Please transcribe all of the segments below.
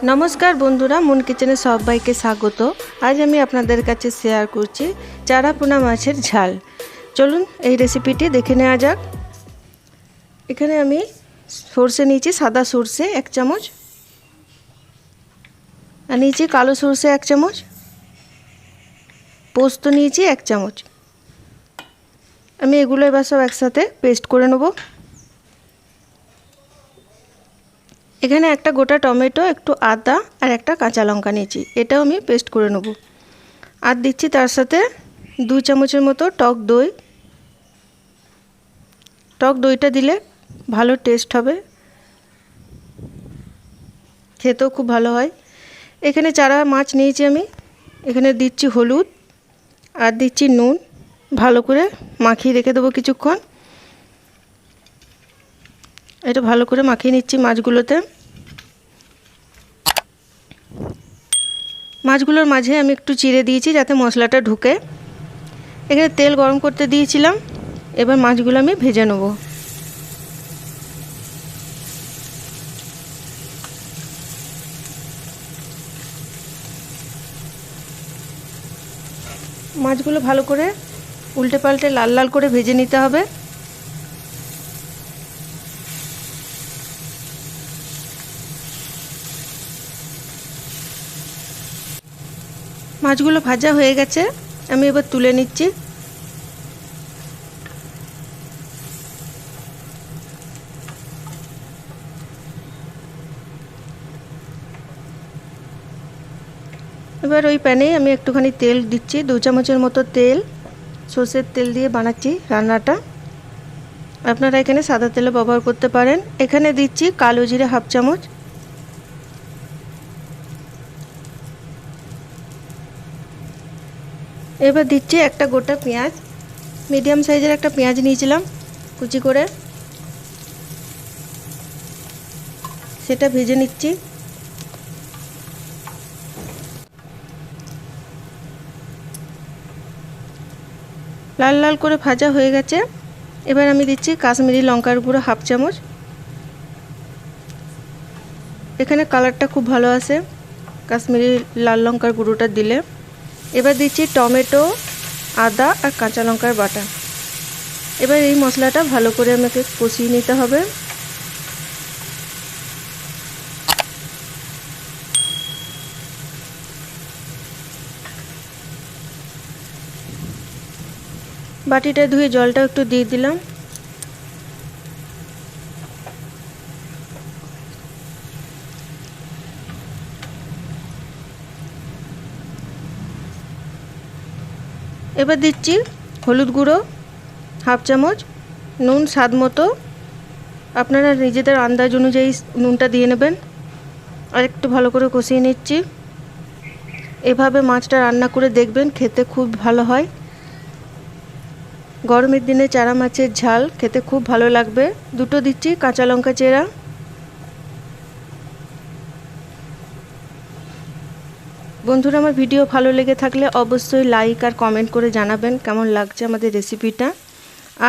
नमस्कार बंधुरा मन किचेने सबाइके स्वागत। आज आमी आपनादेर काछे शेयर करछि चारा पोना माछेर झाल। चलुन এই রেসিপিটি দেখে নেওয়া যাক। এখানে আমি সরষে নিয়েছি, সাদা সরষে 1 চামচ, আর নিয়েছি কালো সরষে 1 চামচ, পোস্ত নিয়েছি 1 চামচ। আমি এগুলো এবার সব একসাথে পেস্ট করে নেব। এখানে একটা গোটা টমেটো, একটু আদা আর একটা কাঁচা লঙ্কা নিয়েছি, এটাও আমি পেস্ট করে নেব। আর দিচ্ছি তার সাথে 2 চামচের মতো টক দই। টক দইটা দিলে ভালো টেস্ট হবে, খেতেও খুব ভালো হয়। এখানে চারা মাছ নিয়েছি আমি, এখানে দিচ্ছি হলুদ আর দিচ্ছি নুন, ভালো করে মাখিয়ে রেখে দেবো কিছুক্ষণ। এটা ভালো করে মাখিয়ে নিচ্ছি মাছগুলোতে। মাছগুলোর মাঝে আমি একটু চিড়ে দিয়েছি যাতে মশলাটা ঢুকে। এখানে তেল গরম করতে দিয়েছিলাম, এবার মাছগুলো আমি ভেজে নেব। মাছগুলো ভালো করে উল্টে পাল্টে লাল লাল করে ভেজে নিতে হবে। মাছগুলো ভাজা হয়ে গেছে, আমি এবার তুলে নিচ্ছি। এবার ওই প্যানে আমি একটুখানি তেল দিচ্ছি, 2 চামচের মতো তেল। সরষের তেল দিয়ে বানাচ্ছি রান্নাটা, আপনারা এখানে সাদা তেলও ব্যবহার করতে পারেন। এখানে দিচ্ছি কালো জিরে 1/2 চামচ, এবার দিচ্ছি একটা গোটা পেঁয়াজ। মিডিয়াম সাইজের একটা পেঁয়াজ নিয়েছিলাম কুচি করে, সেটা ভেজে নিচ্ছি। লাল লাল করে ভাজা হয়ে গেছে, এবার আমি দিচ্ছি কাশ্মীরি লঙ্কার গুঁড়ো 1/2 চামচ। এখানে কালারটা খুব ভালো আসে কাশ্মীরি লাল লঙ্কার গুঁড়োটা দিলে। এবার দিচ্ছি টমেটো, আদা আর কাঁচা লঙ্কার বাটা। এবার এই মশলাটা ভালো করে আমাকে কষিয়ে নিতে হবে। বাটিটা ধুয়ে জলটা একটু দিয়ে দিলাম। এবার দিচ্ছি হলুদ গুঁড়ো 1/2 চামচ, নুন স্বাদ মতো, আপনারা নিজেদের আন্দাজ অনুযায়ী নুনটা দিয়ে নেবেন। আর একটু ভালো করে কষিয়ে নিচ্ছি। এভাবে মাছটা রান্না করে দেখবেন, খেতে খুব ভালো হয়। গরমের দিনে চারা মাছের ঝাল খেতে খুব ভালো লাগবে। দুটো দিচ্ছি কাঁচা লঙ্কা চেরা। বন্ধুরা, আমার ভিডিও ভালো লেগে থাকলে অবশ্যই লাইক আর কমেন্ট করে জানাবেন কেমন লাগছে আমাদের রেসিপিটা।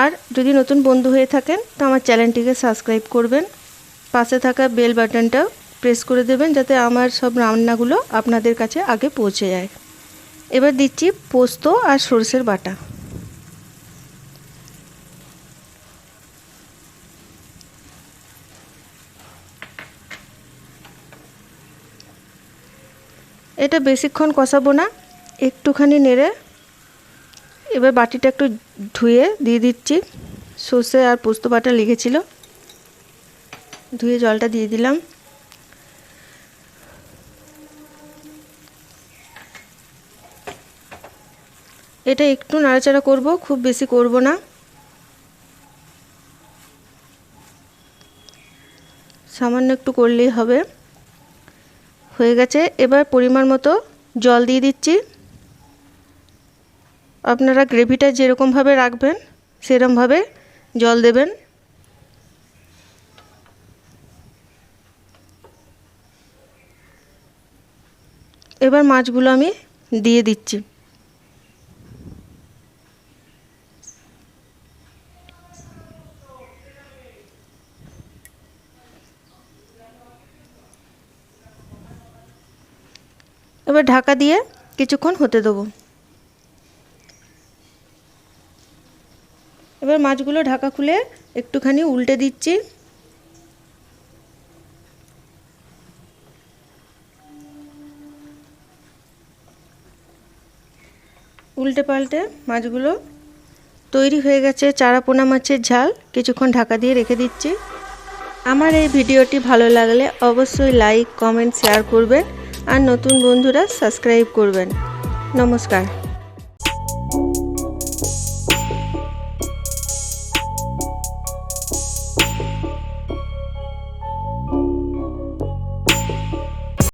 আর যদি নতুন বন্ধু হয়ে থাকেন তো আমার চ্যানেলটিকে সাবস্ক্রাইব করবেন, পাশে থাকা বেল বাটনটা প্রেস করে দেবেন যাতে আমার সব রান্নাগুলো আপনাদের কাছে আগে পৌঁছে যায়। এবার দিচ্ছি পোস্ত আর সরষের বাটা। এটা বেশিক্ষণ কষাবো না, একটুখানি নেড়ে এবার বাটিটা একটু ধুয়ে দিয়ে দিচ্ছি। সর্ষে আর পোস্ত বাটা লেগেছিল, ধুয়ে জলটা দিয়ে দিলাম। এটা একটু নাড়াচাড়া করব, খুব বেশি করব না। সামান্য একটু করলেই হবে। হয়ে গেছে, এবার পরিমাণ মতো জল দিয়ে দিচ্ছি। আপনারা গ্রেভিটা যেরকমভাবে রাখবেন সেরকমভাবে জল দেবেন। এবার মাছগুলো আমি দিয়ে দিচ্ছি। এবার ঢাকা দিয়ে কিছুক্ষণ হতে দেবো। এবার মাছগুলো ঢাকা খুলে একটুখানি উল্টে দিচ্ছি। উল্টে পাল্টে মাছগুলো তৈরি হয়ে গেছে চারা পোনা মাছের ঝাল। কিছুক্ষণ ঢাকা দিয়ে রেখে দিচ্ছি। আমার এই ভিডিওটি ভালো লাগলে অবশ্যই লাইক, কমেন্ট, শেয়ার করবেন আর নতুন বন্ধুরা সাবস্ক্রাইব করবেন। নমস্কার।